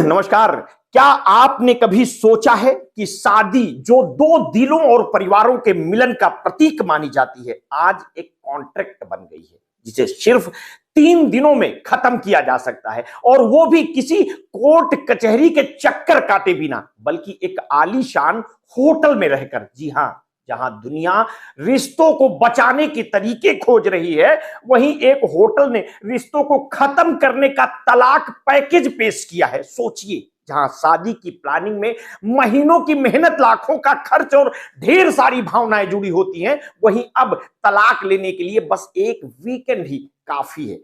नमस्कार। क्या आपने कभी सोचा है कि शादी जो दो दिलों और परिवारों के मिलन का प्रतीक मानी जाती है, आज एक कॉन्ट्रैक्ट बन गई है जिसे सिर्फ 3 दिनों में खत्म किया जा सकता है, और वो भी किसी कोर्ट कचहरी के चक्कर काटे बिना, बल्कि एक आलीशान होटल में रहकर। जी हां, जहां दुनिया रिश्तों को बचाने के तरीके खोज रही है, वहीं एक होटल ने रिश्तों को खत्म करने का तलाक पैकेज पेश किया है। सोचिए, जहां शादी की प्लानिंग में महीनों की मेहनत, लाखों का खर्च और ढेर सारी भावनाएं जुड़ी होती हैं, वहीं अब तलाक लेने के लिए बस एक वीकेंड ही काफी है।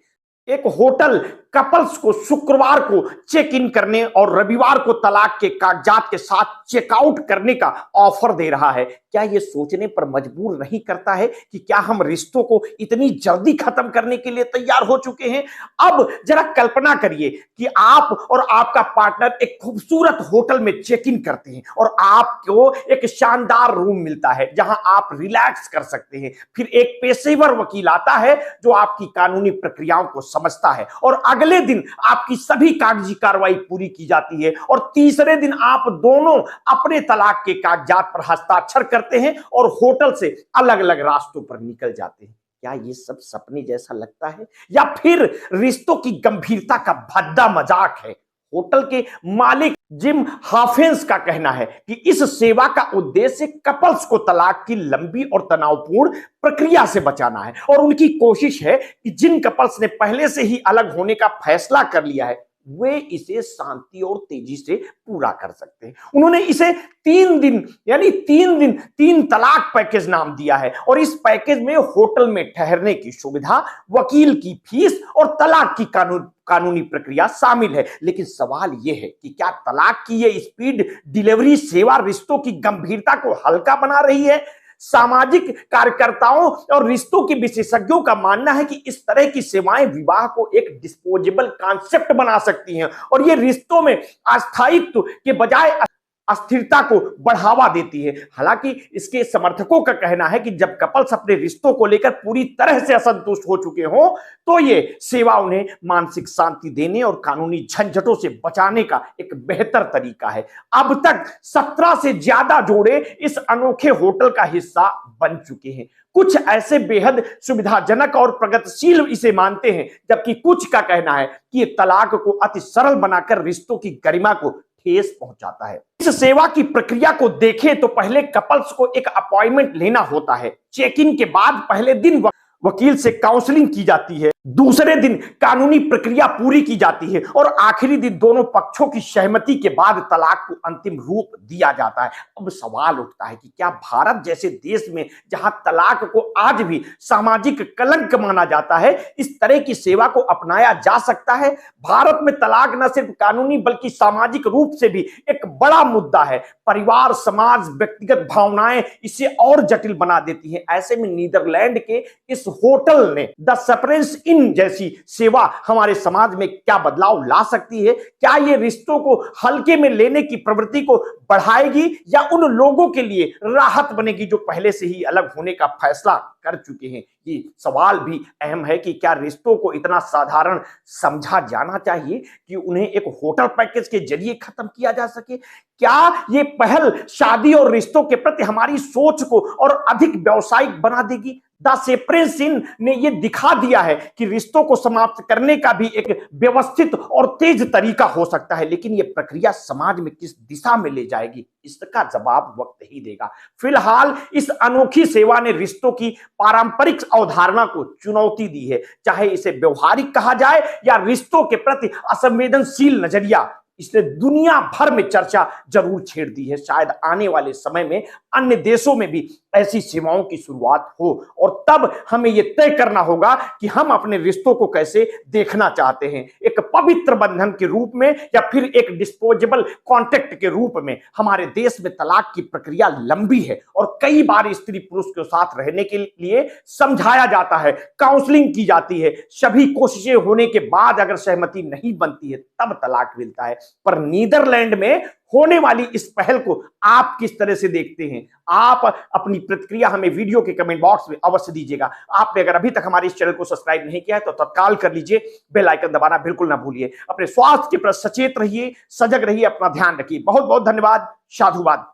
एक होटल कपल्स को शुक्रवार को चेक इन करने और रविवार को तलाक के कागजात के साथ चेकआउट करने का ऑफर दे रहा है। क्या यह सोचने पर मजबूर नहीं करता है कि क्या हम रिश्तों को इतनी जल्दी खत्म करने के लिए तैयार हो चुके हैं? अब जरा कल्पना करिए कि आप और आपका पार्टनर एक खूबसूरत होटल में चेक इन करते हैं और आपको एक शानदार रूम मिलता है जहां आप रिलैक्स कर सकते हैं। फिर एक पेशेवर वकील आता है जो आपकी कानूनी प्रक्रियाओं को समझता है, और अगले दिन आपकी सभी कागजी कार्रवाई पूरी की जाती है, और तीसरे दिन आप दोनों अपने तलाक के कागजात पर हस्ताक्षर करते हैं और होटल से अलग अलग रास्तों पर निकल जाते हैं। क्या ये सब सपने जैसा लगता है, या फिर रिश्तों की गंभीरता का भद्दा मजाक है? होटल के मालिक जिम हाफेंस का कहना है कि इस सेवा का उद्देश्य कपल्स को तलाक की लंबी और तनावपूर्ण प्रक्रिया से बचाना है, और उनकी कोशिश है कि जिन कपल्स ने पहले से ही अलग होने का फैसला कर लिया है, वे इसे शांति और तेजी से पूरा कर सकते हैं। उन्होंने इसे 3 दिन यानी 3 दिन 3 तलाक पैकेज नाम दिया है, और इस पैकेज में होटल में ठहरने की सुविधा, वकील की फीस और तलाक की कानूनी प्रक्रिया शामिल है। लेकिन सवाल यह है कि क्या तलाक की यह स्पीड डिलीवरी सेवा रिश्तों की गंभीरता को हल्का बना रही है? सामाजिक कार्यकर्ताओं और रिश्तों के विशेषज्ञों का मानना है कि इस तरह की सेवाएं विवाह को एक डिस्पोजेबल कॉन्सेप्ट बना सकती हैं, और ये रिश्तों में अस्थायित्व के बजाय अस्थिरता को बढ़ावा देती है। हालांकि इसके समर्थकों का कहना है कि जब कपल्स अपने रिश्तों को लेकर पूरी तरह से असंतुष्ट हो चुके हों, तो ये सेवा उन्हें मानसिक शांति देने और कानूनी झंझटों से बचाने का एक बेहतर तरीका है। अब तक 17 से ज्यादा जोड़े इस अनोखे होटल का हिस्सा बन चुके हैं। कुछ ऐसे बेहद सुविधाजनक और प्रगतिशील इसे मानते हैं, जबकि कुछ का कहना है कि ये तलाक को अति सरल बनाकर रिश्तों की गरिमा को ठेस पहुंचाता है। इस सेवा की प्रक्रिया को देखें तो पहले कपल्स को एक अपॉइंटमेंट लेना होता है। चेक इन के बाद पहले दिन वकील से काउंसलिंग की जाती है, दूसरे दिन कानूनी प्रक्रिया पूरी की जाती है, और आखिरी दिन दोनों पक्षों की सहमति के बाद तलाक को अंतिम रूप दिया जाता है। अब सवाल उठता है कि क्या भारत जैसे देश में, जहां तलाक को आज भी सामाजिक कलंक माना जाता है, इस तरह की सेवा को अपनाया जा सकता है? भारत में तलाक न सिर्फ कानूनी बल्कि सामाजिक रूप से भी एक बड़ा मुद्दा है। परिवार, समाज, व्यक्तिगत भावनाएं इसे और जटिल बना देती हैं। ऐसे में नीदरलैंड के इस होटल ने द सेपरेंस इन जैसी सेवा हमारे समाज में क्या बदलाव ला सकती है? क्या ये रिश्तों को हल्के में लेने की प्रवृत्ति को बढ़ाएगी, या उन लोगों के लिए राहत बनेगी जो पहले से ही अलग होने का फैसला कर चुके हैं? ये सवाल भी अहम है कि क्या रिश्तों को इतना साधारण समझा जाना चाहिए कि उन्हें एक होटल पैकेज के जरिए खत्म किया जा सके? क्या ये पहल शादी और रिश्तों के प्रति हमारी सोच को और अधिक व्यावसायिक बना देगी? द सेपरेंस इन ने यह दिखा दिया है कि रिश्तों को समाप्त करने का भी एक व्यवस्थित और तेज तरीका हो सकता है, लेकिन यह प्रक्रिया समाज में किस दिशा में ले जाएगी, इसका जवाब वक्त ही देगा। फिलहाल इस अनोखी सेवा ने रिश्तों की पारंपरिक अवधारणा को चुनौती दी है, चाहे इसे व्यवहारिक कहा जाए या रिश्तों के प्रति असंवेदनशील नजरिया। इसने दुनिया भर में चर्चा जरूर छेड़ दी है। शायद आने वाले समय में अन्य देशों में भी ऐसी सेवाओं की शुरुआत हो, और तब हमें यह तय करना होगा कि हम अपने रिश्तों को कैसे देखना चाहते हैं, एक पवित्र बंधन के रूप में या फिर एक डिस्पोजेबल कॉन्ट्रैक्ट के रूप में। हमारे देश में तलाक की प्रक्रिया लंबी है, और कई बार स्त्री पुरुष के साथ रहने के लिए समझाया जाता है, काउंसलिंग की जाती है। सभी कोशिशें होने के बाद अगर सहमति नहीं बनती है, तब तलाक मिलता है। पर नीदरलैंड में होने वाली इस पहल को आप किस तरह से देखते हैं? आप अपनी प्रतिक्रिया हमें वीडियो के कमेंट बॉक्स में अवश्य दीजिएगा। आपने अगर अभी तक हमारे इस चैनल को सब्सक्राइब नहीं किया है तो तत्काल कर लीजिए, बेल आइकन दबाना बिल्कुल ना भूलिए। अपने स्वास्थ्य के प्रति सचेत रहिए, सजग रहिए, अपना ध्यान रखिए। बहुत बहुत धन्यवाद। साधुवाद।